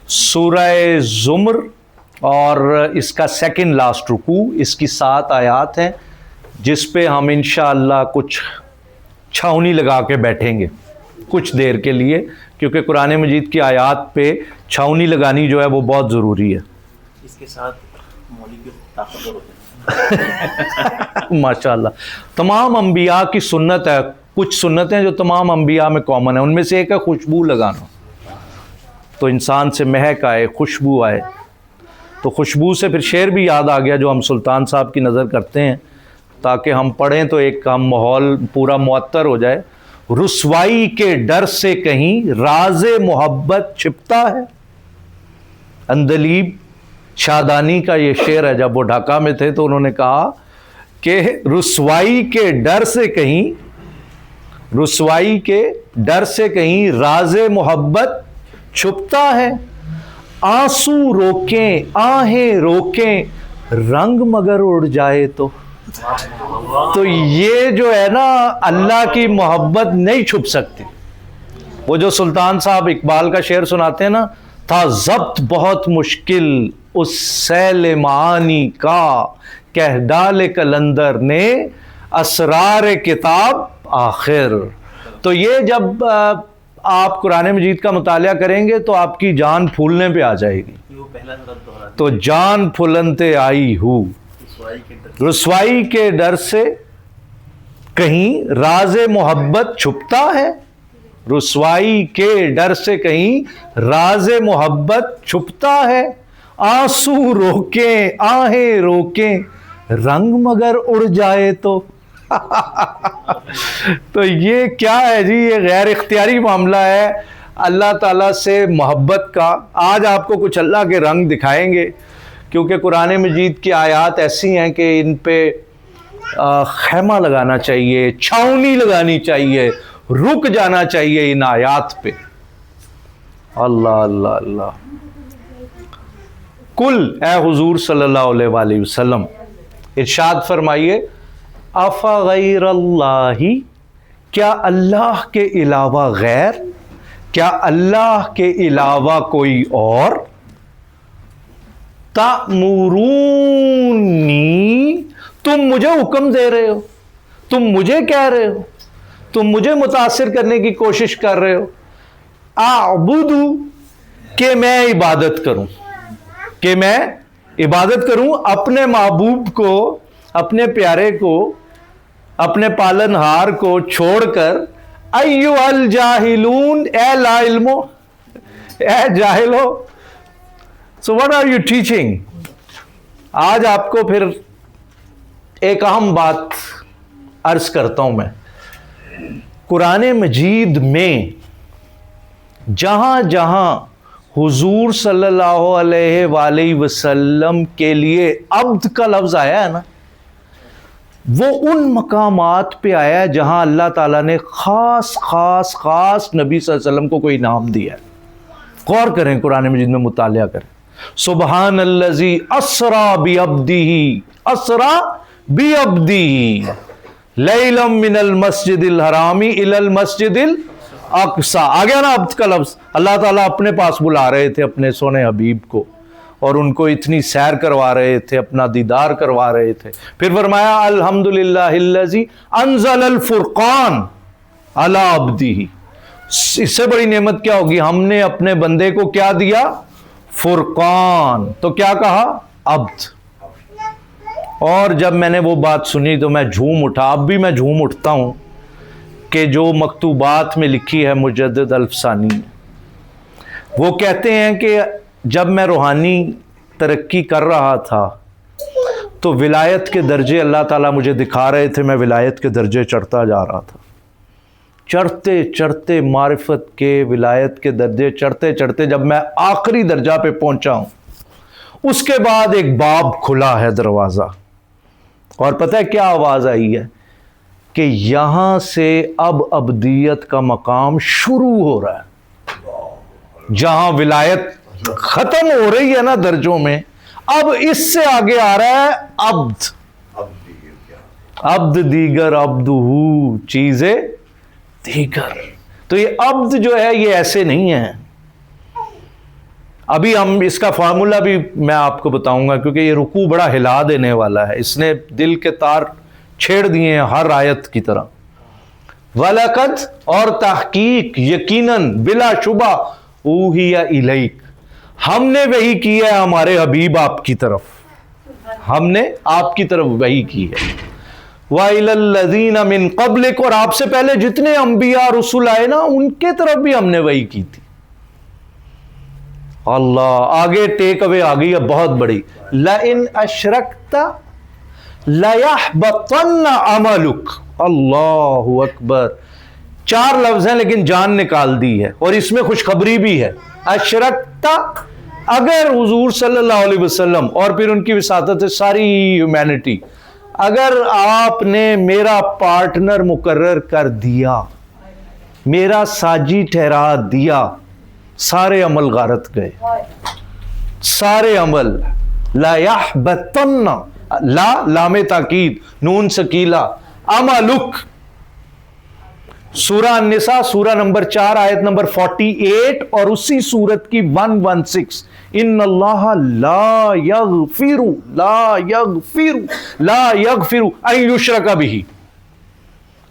سورہ زمر اور اس کا سیکنڈ لاسٹ رکوع، اس کی 7 آیات ہیں جس پہ ہم انشاءاللہ کچھ چھاؤنی لگا کے بیٹھیں گے کچھ دیر کے لیے، کیونکہ قرآن مجید کی آیات پہ چھاؤنی لگانی جو ہے وہ بہت ضروری ہے۔ اس کے ساتھ مولوی طاقتور ہوتے ہیں ماشاءاللہ۔ تمام انبیاء کی سنت ہے، کچھ سنتیں جو تمام انبیاء میں کامن ہیں، ان میں سے ایک ہے خوشبو لگانا، تو انسان سے مہک آئے، خوشبو آئے۔ تو خوشبو سے پھر شعر بھی یاد آ گیا جو ہم سلطان صاحب کی نظر کرتے ہیں تاکہ ہم پڑھیں تو ایک ہم ماحول پورا معطر ہو جائے۔ رسوائی کے ڈر سے کہیں راز محبت چھپتا ہے۔ اندلیب شادانی کا یہ شعر ہے، جب وہ ڈھاکہ میں تھے تو انہوں نے کہا کہ رسوائی کے ڈر سے کہیں، رسوائی کے ڈر سے کہیں راز محبت چھپتا ہے، آنسو روکیں آہیں روکیں رنگ مگر اڑ جائے تو یہ جو ہے نا اللہ کی محبت نہیں چھپ سکتی۔ وہ جو سلطان صاحب اقبال کا شعر سناتے ہیں نا، تھا ضبط بہت مشکل اس سیل معانی کا، کہہ ڈال قلندر نے اسرار کتاب آخر۔ تو یہ جب آپ قرآن مجید کا مطالعہ کریں گے تو آپ کی جان پھولنے پہ آ جائے گی۔ تو جان پھولنتے آئی ہوں، رسوائی کے ڈر سے کہیں راز محبت چھپتا ہے، رسوائی کے ڈر سے کہیں راز محبت چھپتا ہے، آنسو روکیں آہیں روکیں رنگ مگر اڑ جائے تو تو یہ کیا ہے جی؟ یہ غیر اختیاری معاملہ ہے اللہ تعالیٰ سے محبت کا۔ آج آپ کو کچھ اللہ کے رنگ دکھائیں گے، کیونکہ قرآن مجید کی آیات ایسی ہیں کہ ان پہ خیمہ لگانا چاہیے، چھاؤنی لگانی چاہیے، رک جانا چاہیے ان آیات پہ۔ اللہ اللہ اللہ۔ کل اے حضور صلی اللہ علیہ وآلہ وسلم ارشاد فرمائیے، افغیر اللہ، کیا اللہ کے علاوہ غیر، کیا اللہ کے علاوہ کوئی اور، تأمرونی، تم مجھے حکم دے رہے ہو، تم مجھے کہہ رہے ہو، تم مجھے متاثر کرنے کی کوشش کر رہے ہو، اعبدو، کہ میں عبادت کروں، کہ میں عبادت کروں اپنے محبوب کو، اپنے پیارے کو، اپنے پالنہار کو چھوڑ کر، ایھا الجاہلون، اے لا علمو، اے جاہلو، so what are you teaching؟ آج آپ کو پھر ایک اہم بات عرض کرتا ہوں میں۔ قرآن مجید میں جہاں جہاں حضور صلی اللہ علیہ وآلہ وسلم کے لیے عبد کا لفظ آیا ہے نا، وہ ان مقامات پہ آیا ہے جہاں اللہ تعالیٰ نے خاص خاص خاص نبی صلی اللہ علیہ وسلم کو کوئی نام دیا ہے۔ غور کریں، قرآن مجید میں مطالعہ کریں۔ سبحان الذی اسریٰ بعبدہ، اسریٰ بعبدہ لیلا من المسجد الحرام الی المسجد الاقصی۔ آ گیا نا عبد کا لفظ۔ اللہ تعالیٰ اپنے پاس بلا رہے تھے اپنے سونے حبیب کو، اور ان کو اتنی سیر کروا رہے تھے، اپنا دیدار کروا رہے تھے۔ پھر فرمایا الحمدللہ الذی انزل الفرقان علی عبدہ۔ اس سے بڑی نعمت کیا ہوگی؟ ہم نے اپنے بندے کو کیا دیا؟ فرقان۔ تو کیا کہا؟ عبد۔ اور جب میں نے وہ بات سنی تو میں جھوم اٹھا، اب بھی میں جھوم اٹھتا ہوں کہ جو مکتوبات میں لکھی ہے مجدد الفسانی، وہ کہتے ہیں کہ جب میں روحانی ترقی کر رہا تھا تو ولایت کے درجے اللہ تعالیٰ مجھے دکھا رہے تھے، میں ولایت کے درجے چڑھتا جا رہا تھا، چڑھتے چڑھتے معرفت کے، ولایت کے درجے چڑھتے چڑھتے جب میں آخری درجہ پہ پہنچا ہوں، اس کے بعد ایک باب کھلا ہے، دروازہ، اور پتہ ہے کیا آواز آئی ہے؟ کہ یہاں سے اب ابدیت کا مقام شروع ہو رہا ہے۔ جہاں ولایت ختم ہو رہی ہے نا درجوں میں، اب اس سے آگے آ رہا ہے عبد۔ عبد دیگر عبدہو، چیزیں دیگر۔ تو یہ عبد جو ہے یہ ایسے نہیں ہے، ابھی ہم اس کا فارمولا بھی میں آپ کو بتاؤں گا، کیونکہ یہ رکوع بڑا ہلا دینے والا ہے، اس نے دل کے تار چھیڑ دیے ہیں ہر آیت کی طرح. وَلَقَدْ اور تحقیق یقیناً بلا شبہ اوحی الیک ہم نے وحی کی ہے ہمارے حبیب آپ کی طرف، ہم نے آپ کی طرف وحی کی ہے. وَإِلَى الَّذِينَ مِن قَبْلِكَ اور آپ سے پہلے جتنے انبیاء رسول آئے نا ان کے طرف بھی ہم نے وحی کی تھی. اللہ آگے ٹیک اوے آ گئی اب بہت بڑی. لَإِنْ أَشْرَكْتَ لَيَحْبَطَنَّ عَمَلُكَ اللہ اکبر. 4 لفظ ہیں لیکن جان نکال دی ہے، اور اس میں خوشخبری بھی ہے. اشرکتا اگر حضور صلی اللہ علیہ وسلم اور پھر ان کی وساطت سے ساری ہیومینٹی، اگر آپ نے میرا پارٹنر مقرر کر دیا، میرا ساجی ٹھہرا دیا، سارے عمل غارت گئے، سارے عمل. لا یحبطن، لا لام تاکید، نون ثقیلہ، عملک. سورہ النساء سورہ نمبر 4 آیت نمبر 48 اور اسی سورت کی 116. ان اللہ لا یغفر ان یشرک بہ.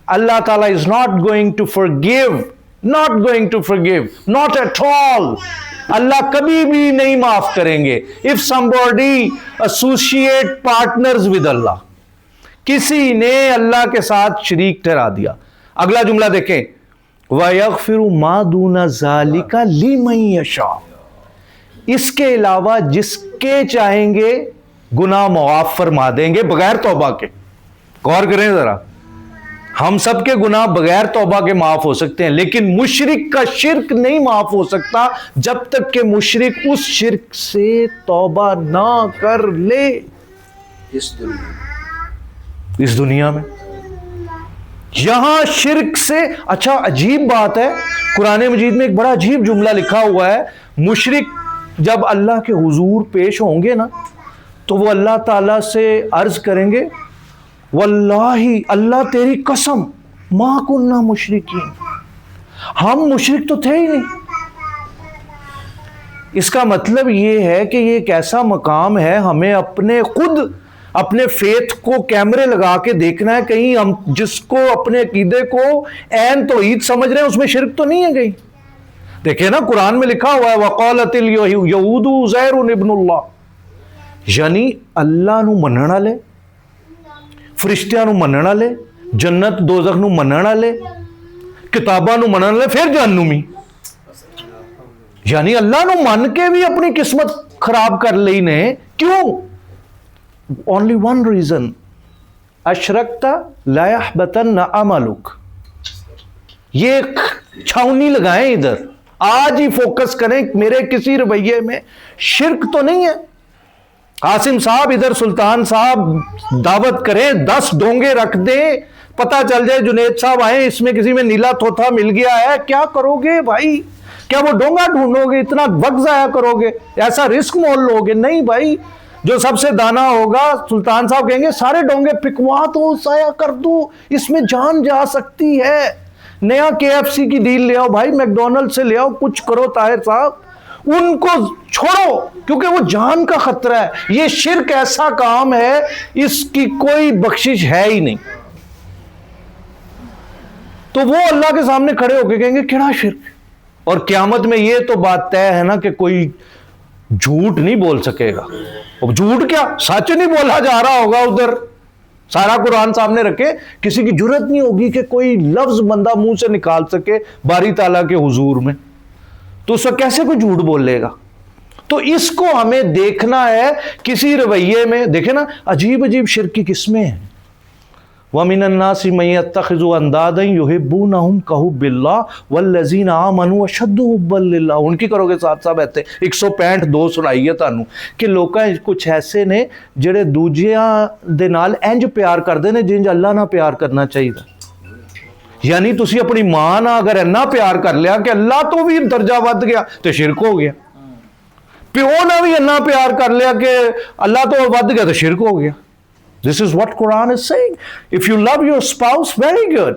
اللہ تعالیٰ is not going to forgive, not at all. اللہ کبھی بھی نہیں معاف کریں گے if somebody associate partners with Allah. کسی نے اللہ کے ساتھ شریک ٹھہرا دیا. اگلا جملہ دیکھیں، وَيَغْفِرُ مَا دُونَ ذَلِكَ لِمَن يَشَاءُ. اس کے علاوہ جس کے چاہیں گے گناہ معاف فرما دیں گے بغیر توبہ کے. غور کریں ذرا، ہم سب کے گناہ بغیر توبہ کے معاف ہو سکتے ہیں، لیکن مشرک کا شرک نہیں معاف ہو سکتا جب تک کہ مشرک اس شرک سے توبہ نہ کر لے اس دنیا میں. یہاں شرک سے، اچھا عجیب بات ہے، قرآن مجید میں ایک بڑا عجیب جملہ لکھا ہوا ہے. مشرک جب اللہ کے حضور پیش ہوں گے نا تو وہ اللہ تعالیٰ سے عرض کریں گے، واللہ اللہ تیری قسم ما کننا مشرکین، ہم مشرک تو تھے ہی نہیں. اس کا مطلب یہ ہے کہ یہ ایک ایسا مقام ہے، ہمیں اپنے فیتھ کو کیمرے لگا کے دیکھنا ہے، کہیں ہم جس کو اپنے عقیدے کو عین توحید سمجھ رہے ہیں اس میں شرک تو نہیں ہے کہیں. دیکھیں نا قرآن میں لکھا ہوا ہے وقالت الیہود عزیر ابن اللہ، یعنی اللہ نو منن والے، فرشتیاں نو منن والے، جنت دوزخ نو منن والے، کتاباں نو منن والے، پھر جہنمی. یعنی اللہ نو من کے بھی اپنی قسمت خراب کر لی نے. کیوں؟ only one reason، اشرکتا لا یحبطن عملک. یہ چھاؤنی لگائیں ادھر، آج ہی فوکس کریں میرے کسی رویے میں شرک تو نہیں ہے. قاسم صاحب ادھر سلطان صاحب دعوت کریں، 10 ڈونگے رکھ دیں، پتہ چل جائے جنید صاحب آئے اس میں کسی میں نیلا تھوتھا مل گیا ہے، کیا کرو گے بھائی؟ کیا وہ ڈونگا ڈھونڈو گے؟ اتنا وقت ضائع کرو گے؟ ایسا رسک مول لو گے؟ نہیں بھائی، جو سب سے دانا ہوگا سلطان صاحب کہیں گے سارے ڈونگے پکوا تو ضائع کر دو، اس میں جان جا سکتی ہے. نیا KFC کی ڈیل لے آؤ بھائی، میکڈونلڈ سے لے آؤ، کچھ کرو طاہر صاحب، ان کو چھوڑو کیونکہ وہ جان کا خطرہ ہے. یہ شرک ایسا کام ہے اس کی کوئی بخشش ہے ہی نہیں. تو وہ اللہ کے سامنے کھڑے ہو کے کہیں گے کیڑا شرک. اور قیامت میں یہ تو بات طے ہے نا کہ کوئی جھوٹ نہیں بول سکے گا. اب جھوٹ کیا، سچ نہیں بولا جا رہا ہوگا ادھر، سارا قرآن سامنے رکھے، کسی کی جرت نہیں ہوگی کہ کوئی لفظ بندہ منہ سے نکال سکے باری تعالیٰ کے حضور میں، تو اس وقت کیسے کوئی جھوٹ بول لے گا. تو اس کو ہمیں دیکھنا ہے کسی رویے میں. دیکھیں نا عجیب عجیب شرک کی قسمیں ہیں. وَمِنَ النَّاسِ مَن يَتَّخِذُ أَندَادًا يُحِبُّونَهُمْ كَحُبِّ اللَّهِ وَالَّذِينَ آمَنُوا أَشَدُّ حُبًّا لِلَّهِ. ان کی کرو گے ساتھ صاحب ایتے 165 سنائیے تانوں کہ لوکاں کچھ ایسے نے جڑے دوجیاں دے نال انج پیار کردے نے جنج اللہ نہ پیار کرنا چاہیے. یعنی تسی اپنی ماں نہ اگر اینا پیار کر لیا کہ اللہ تو بھی درجہ ود گیا تو شرک ہو گیا. پیو نہ بھی اینا پیار کر لیا کہ اللہ تو ود گیا تو شرک ہو گیا. This is what Quran is saying. If you love your spouse, very good.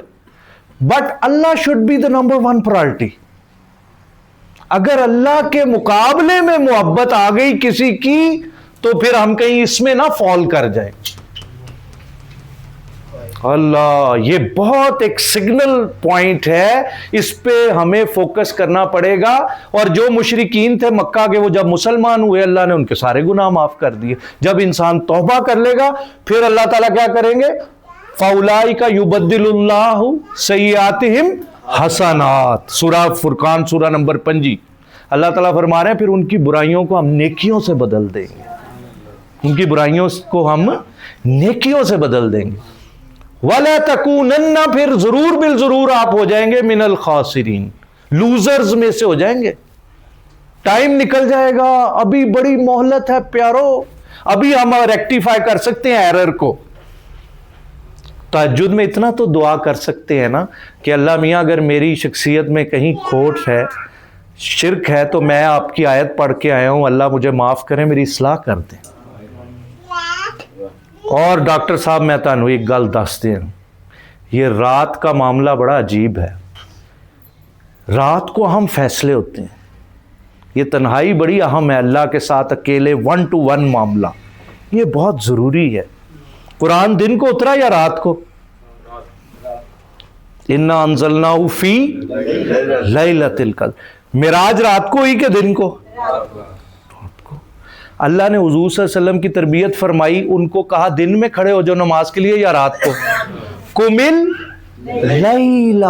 But Allah should be the number one priority. اگر اللہ کے مقابلے میں محبت آ گئی کسی کی تو پھر ہم کہیں اس میں نہ فال کر جائیں. اللہ، یہ بہت ایک سگنل پوائنٹ ہے، اس پہ ہمیں فوکس کرنا پڑے گا. اور جو مشرکین تھے مکہ کے، وہ جب مسلمان ہوئے اللہ نے ان کے سارے گناہ معاف کر دیے. جب انسان توبہ کر لے گا پھر اللہ تعالیٰ کیا کریں گے؟ فَأُولَٰئِكَ يُبَدِّلُ اللَّهُ سَيِّئَاتِهِمْ حَسَنَاتٍ، سورہ فرقان سورہ نمبر 5. اللہ تعالیٰ فرما رہے ہیں پھر ان کی برائیوں کو ہم نیکیوں سے بدل دیں گے، ان کی برائیوں کو ہم نیکیوں سے بدل دیں گے. وَلَا تَكُونَنَّ، پھر ضرور بالضرور آپ ہو جائیں گے من الخاسرین، لوزرز میں سے ہو جائیں گے. ٹائم نکل جائے گا، ابھی بڑی مہلت ہے پیارو، ابھی ہم ریکٹیفائی کر سکتے ہیں ایرر کو. تہجد میں اتنا تو دعا کر سکتے ہیں نا کہ اللہ میاں اگر میری شخصیت میں کہیں کھوٹ ہے، شرک ہے، تو میں آپ کی آیت پڑھ کے آیا ہوں، اللہ مجھے معاف کریں، میری اصلاح کر دیں. اور ڈاکٹر صاحب میں تانوں ایک گل دس دیں، یہ رات کا معاملہ بڑا عجیب ہے. رات کو اہم فیصلے ہوتے ہیں، یہ تنہائی بڑی اہم ہے، اللہ کے ساتھ اکیلے 1 to 1 معاملہ، یہ بہت ضروری ہے. قرآن دن کو اترا یا رات کو؟ اِنَّا أَنزَلْنَاهُ فِي لَيْلَةِ الْقَدْرِ، معراج رات کو ہی کہ دن کو؟ اللہ نے حضور صلی اللہ علیہ وسلم کی تربیت فرمائی، ان کو کہا دن میں کھڑے ہو جو نماز کے لیے یا رات کو؟ قُمِ اللَّيْلَ.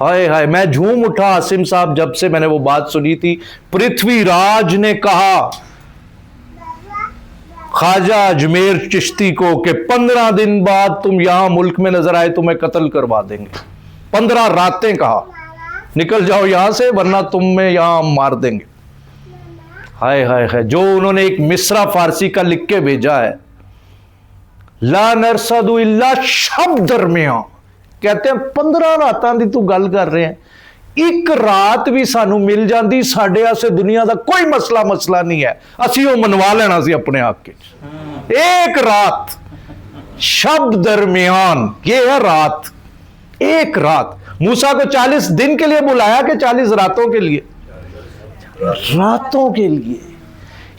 ہائے ہائے، میں جھوم اٹھا عاصم صاحب جب سے میں نے وہ بات سنی تھی. پرتھوی راج نے کہا خواجہ اجمیر چشتی کو کہ 15 دن بعد تم یہاں ملک میں نظر آئے تمہیں قتل کروا دیں گے. 15 راتیں کہا نکل جاؤ یہاں سے ورنہ تمہیں یہاں مار دیں گے. ہائے ہائے ہائے، جو انہوں نے ایک مصرع فارسی کا لکھ کے بھیجا ہے، لا نرصد الا شب درمیان، کہتے ہیں 15 راتاں دی تو گل کر رہے ہیں، ایک رات بھی سانو مل جاندی ساڈے واسطے دنیا دا کوئی مسئلہ نہیں ہے، اسی وہ منوا لینا سی اپنے حق کے. ایک رات، شب درمیان، یہ ہے رات، ایک رات. موسیٰ کو 40 دن کے لیے بلایا کہ 40 راتوں کے لیے؟ راتوں کے لیے.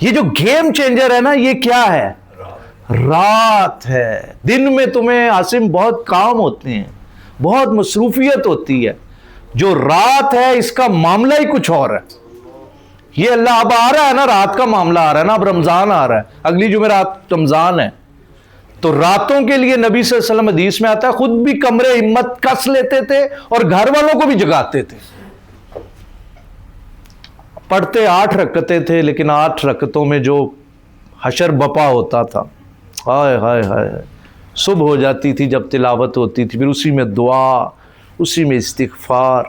یہ جو گیم چینجر ہے نا، یہ کیا ہے؟ رات ہے. دن میں تمہیں عاصم بہت کام ہوتے ہیں، بہت مصروفیت ہوتی ہے. جو رات ہے اس کا معاملہ ہی کچھ اور ہے. یہ اللہ اب آ رہا ہے نا، رات کا معاملہ آ رہا ہے نا، اب رمضان آ رہا ہے، اگلی جمعرات رمضان ہے. تو راتوں کے لیے نبی صلی اللہ علیہ وسلم حدیث میں آتا ہے خود بھی کمرے ہمت کس لیتے تھے اور گھر والوں کو بھی جگاتے تھے. پڑھتے 8 رکعتیں تھے لیکن 8 رکعتوں میں جو حشر بپا ہوتا تھا، ہائے ہائے ہائے، صبح ہو جاتی تھی جب تلاوت ہوتی تھی، پھر اسی میں دعا، اسی میں استغفار،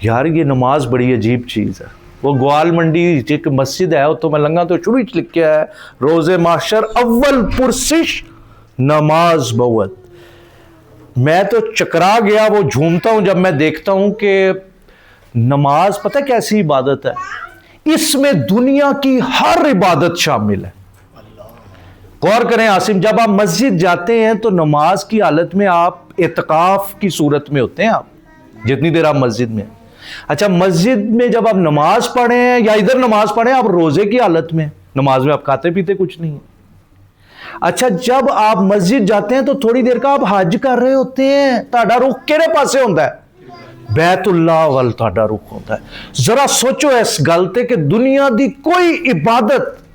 یار یہ نماز بڑی عجیب چیز ہے. وہ گوال منڈی ایک مسجد ہے تو میں لنگا تو شروع لکھ کے ہے، روز محشر اول پرسش نماز بوت. میں تو چکرا گیا، وہ جھومتا ہوں جب میں دیکھتا ہوں کہ نماز پتہ کیسی عبادت ہے، اس میں دنیا کی ہر عبادت شامل ہے. غور کریں عاصم، جب آپ مسجد جاتے ہیں تو نماز کی حالت میں آپ اعتکاف کی صورت میں ہوتے ہیں، آپ جتنی دیر آپ مسجد میں. اچھا، مسجد میں جب آپ نماز پڑھیں ہیں یا ادھر نماز پڑھیں آپ روزے کی حالت میں، نماز میں آپ کھاتے پیتے کچھ نہیں. اچھا، جب آپ مسجد جاتے ہیں تو تھوڑی دیر کا آپ حج کر رہے ہوتے ہیں، تہاڈا رخ کہڑے پاسے ہوندا ہے؟ بیت اللہ وال تہاڈا رخ ہوتا ہے. ذرا سوچو اس گل تے کہ دنیا دی کوئی عبادت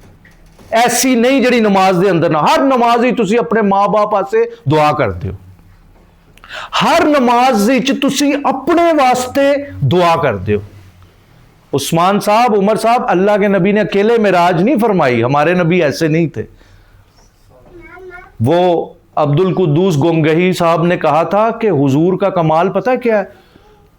ایسی نہیں جڑی نماز دے اندر نہ. ہر نماز ہی تسی اپنے ماں باپ واسطے دعا کرتے ہو، ہر نماز وچ تسی اپنے واسطے دعا کرتے ہو. عثمان صاحب، عمر صاحب، اللہ کے نبی نے اکیلے معراج نہیں فرمائی، ہمارے نبی ایسے نہیں تھے. وہ عبد القدوس گنگہی صاحب نے کہا تھا کہ حضور کا کمال پتہ کیا ہے؟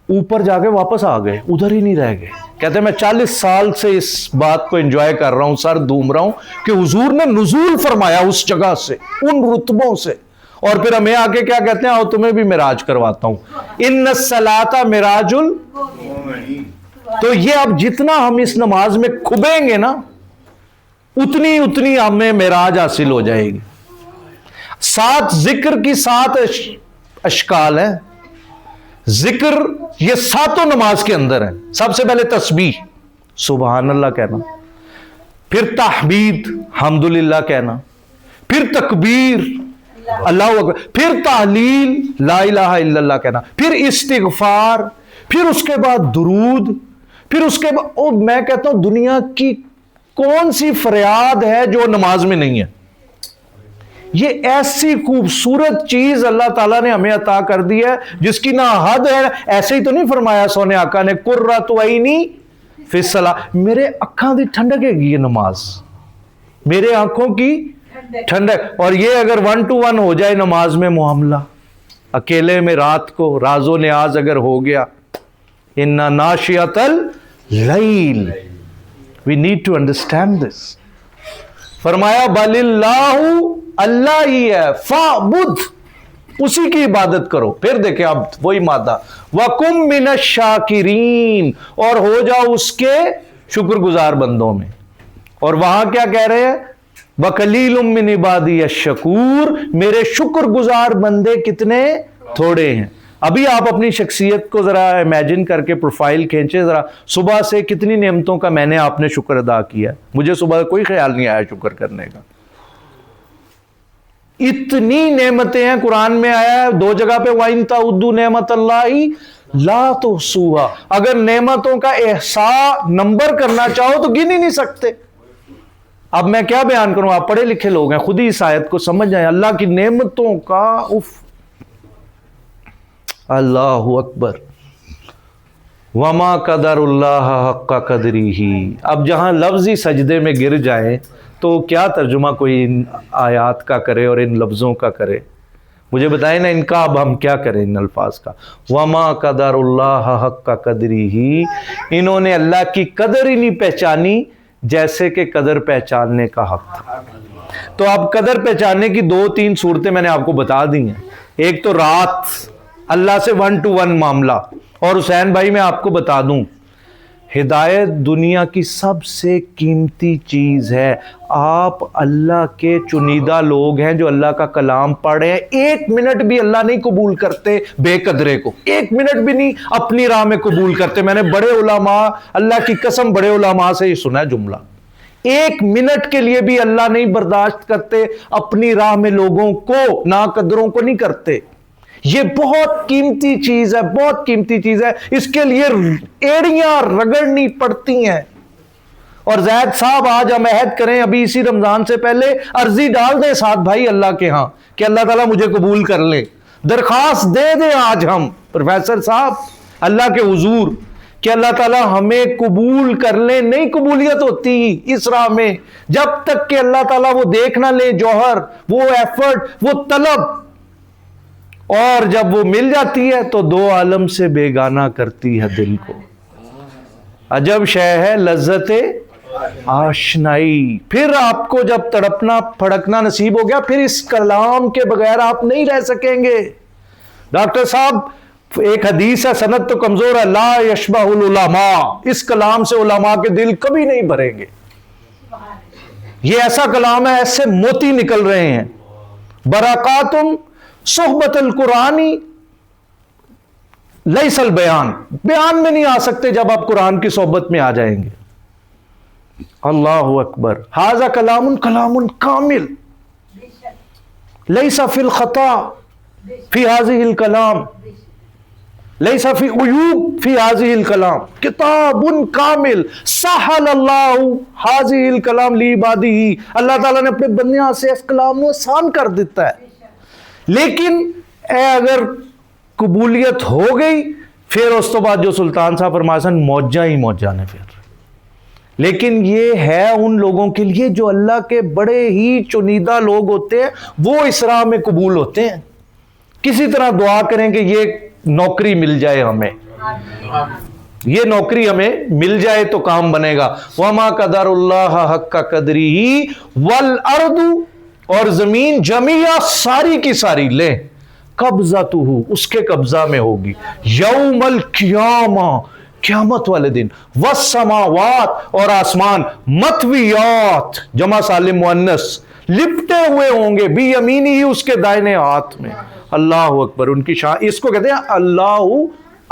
اوپر جا کے واپس آ گئے، ادھر ہی نہیں رہ گئے. کہتے ہیں میں 40 سال سے اس بات کو انجوائے کر رہا ہوں، سر دھوم رہا ہوں کہ حضور نے نزول فرمایا اس جگہ سے، ان رتبوں سے، اور پھر ہمیں آ کے کیا کہتے ہیں؟ آؤ تمہیں بھی معراج کرواتا ہوں. ان الصلاۃ معراج تو یہ اب جتنا ہم اس نماز میں کھبیں گے نا اتنی ہمیں معراج حاصل ہو جائے گی. 7 ذکر کی 7 اشکال ہیں. ذکر یہ ساتوں نماز کے اندر ہے. سب سے پہلے تسبیح سبحان اللہ کہنا، پھر تحمید حمدللہ کہنا، پھر تکبیر اللہ اکبر، پھر تحلیل لا الہ الا اللہ کہنا، پھر استغفار، پھر اس کے بعد درود، پھر اس کے بعد میں کہتا ہوں دنیا کی کون سی فریاد ہے جو نماز میں نہیں ہے. یہ ایسی خوبصورت چیز اللہ تعالیٰ نے ہمیں عطا کر دی ہے جس کی نہ حد ہے. ایسے ہی تو نہیں فرمایا سونے آقا نے قرۃ عینی فی الصلاۃ، میرے آنکھوں کی ٹھنڈک ہے یہ نماز، میرے آنکھوں کی ٹھنڈک. اور یہ اگر 1 to 1 ہو جائے نماز میں معاملہ، اکیلے میں رات کو راز و نیاز اگر ہو گیا، ان ناشئۃ اللیل، we need to understand this. فرمایا بل اللہ ہی ہے، فاعبد، اسی کی عبادت کرو. پھر دیکھیں اب وہی مادہ وَقُم مِّنَ الشَّاكِرِينَ، اور ہو جاؤ اس کے شکر گزار بندوں میں. اور وہاں کیا کہہ رہے ہیں وَقَلِيلٌ مِّنْ عِبَادِيَ الشَّكُورُ، میرے شکر گزار بندے کتنے تھوڑے ہیں. ابھی آپ اپنی شخصیت کو ذرا امیجن کر کے پروفائل کھینچے ذرا، صبح سے کتنی نعمتوں کا میں نے آپ نے شکر ادا کیا. مجھے صبح کوئی خیال نہیں آیا شکر کرنے کا. اتنی نعمتیں ہیں، قرآن میں آیا ہے 2 جگہ پہ وَإِن تَعُدُّوا نِعْمَتَ اللَّهِ لَا تُحْصُوهَا، اگر نعمتوں کا احصاء نمبر کرنا چاہو تو گن ہی نہیں سکتے. اب میں کیا بیان کروں، آپ پڑھے لکھے لوگ ہیں، خود ہی اس آیت کو سمجھ جائیں. اللہ کی نعمتوں کا اللہ اکبر. وما قدر اللہ حق قدرہ. اب جہاں لفظی سجدے میں گر جائیں تو کیا ترجمہ کوئی ان آیات کا کرے اور ان لفظوں کا کرے؟ مجھے بتائیں نا ان کا اب ہم کیا کریں ان الفاظ کا. وما قدر اللہ حق قدرہ، انہوں نے اللہ کی قدر ہی نہیں پہچانی جیسے کہ قدر پہچاننے کا حق تھا. تو اب قدر پہچاننے کی 2-3 صورتیں میں نے آپ کو بتا دی ہیں. ایک تو رات اللہ سے 1 to 1 معاملہ. اور حسین بھائی میں آپ کو بتا دوں ہدایت دنیا کی سب سے قیمتی چیز ہے. آپ اللہ کے چنیدہ لوگ ہیں جو اللہ کا کلام پڑھ رہے ہیں. 1 منٹ بھی اللہ نہیں قبول کرتے بے قدرے کو، 1 منٹ بھی نہیں اپنی راہ میں قبول کرتے. میں نے بڑے علماء، اللہ کی قسم بڑے علماء سے یہ سنا ہے جملہ، 1 منٹ کے لیے بھی اللہ نہیں برداشت کرتے اپنی راہ میں لوگوں کو، ناقدروں کو نہیں کرتے. یہ بہت قیمتی چیز ہے، بہت قیمتی چیز ہے. اس کے لیے ایڑیاں رگڑنی پڑتی ہیں. اور زید صاحب آج ہم عہد کریں، ابھی اسی رمضان سے پہلے عرضی ڈال دیں ساتھ بھائی اللہ کے ہاں کہ اللہ تعالیٰ مجھے قبول کر لے. درخواست دے دیں آج ہم پروفیسر صاحب اللہ کے حضور کہ اللہ تعالیٰ ہمیں قبول کر لے. نہیں قبولیت ہوتی اس راہ میں جب تک کہ اللہ تعالیٰ وہ دیکھ نہ لے جوہر، وہ ایفرٹ، وہ طلب. اور جب وہ مل جاتی ہے تو 2 عالم سے بیگانہ کرتی ہے دل کو. عجب شے ہے لذت آشنائی. پھر آپ کو جب تڑپنا پھڑکنا نصیب ہو گیا، پھر اس کلام کے بغیر آپ نہیں رہ سکیں گے. ڈاکٹر صاحب ایک حدیث ہے، سند تو کمزور ہے، لا یشبہ العلماء، اس کلام سے علماء کے دل کبھی نہیں بھریں گے. یہ ایسا کلام ہے، ایسے موتی نکل رہے ہیں. براکاتم صحبت القرآنی لیس البیان، بیان میں نہیں آ سکتے جب آپ قرآن کی صحبت میں آ جائیں گے. اللہ اکبر. ھذا کلام کامل لیس فی الخطا فی ھذہ الکلام، لیس فی عیوب فی ھذہ الکلام، کتاب کامل سہل اللہ ھذہ الکلام لعبادہ. اللہ تعالیٰ نے اپنے بندیاں سے اس کلام کو آسان کر دیتا ہے. لیکن اگر قبولیت ہو گئی پھر اس تو بعد جو سلطان صاحب فرمائے موجہ ہی موجہ نے پھر. لیکن یہ ہے ان لوگوں کے لیے جو اللہ کے بڑے ہی چنیدہ لوگ ہوتے ہیں، وہ اس راہ میں قبول ہوتے ہیں. کسی طرح دعا کریں کہ یہ نوکری مل جائے ہمیں، یہ نوکری ہمیں مل جائے تو کام بنے گا. وما قدر اللہ حق قدرہ والارض، اور زمین جمیع ساری کی ساری لے قبضتہ، اس کے قبضہ میں ہوگی. یوم القیامہ، قیامت والے دن. والسماوات، اور آسمان. مطویات، جمع سالم مؤنث، لپٹے ہوئے ہوں گے. بیمینہ، اس کے دائنے ہاتھ میں. اللہ اکبر. ان کی شان، اس کو کہتے ہیں اللہ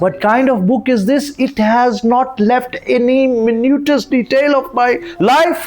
what kind of book is this? It has not left any minutest detail of my life,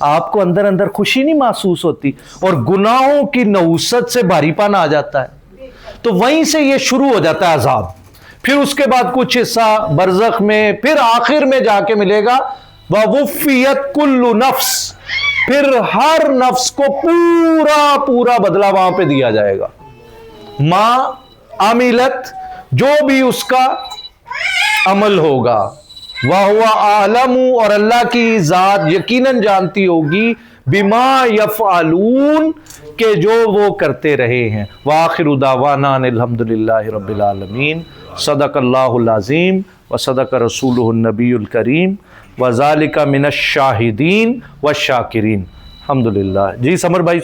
آپ کو اندر اندر خوشی نہیں محسوس ہوتی اور گناہوں کی نحوست سے بھاریپن آ جاتا ہے؟ تو وہیں سے یہ شروع ہو جاتا ہے عذاب. پھر اس کے بعد کچھ حصہ برزخ میں، پھر آخر میں جا کے ملے گا وَوُفِّيَتْ كُلُّ نَفْسٍ، پھر ہر نفس کو پورا بدلہ وہاں پہ دیا جائے گا. ماں عملت، جو بھی اس کا عمل ہوگا، وَهُوَ أَعْلَمُ، اور اللہ کی ذات یقیناً جانتی ہوگی، بِمَا يَفْعَلُونَ، کہ جو وہ کرتے رہے ہیں. وَآخِرُ دَعْوَانَا أَنِ الْحَمْدُ لِلَّهِ رَبِّ الْعَالَمِينَ. صدق اللہ العظیم وصدق رسولہ النبی الکریم وذالک من الشاہدین والشاکرین. الحمدللہ. جی سمر بھائی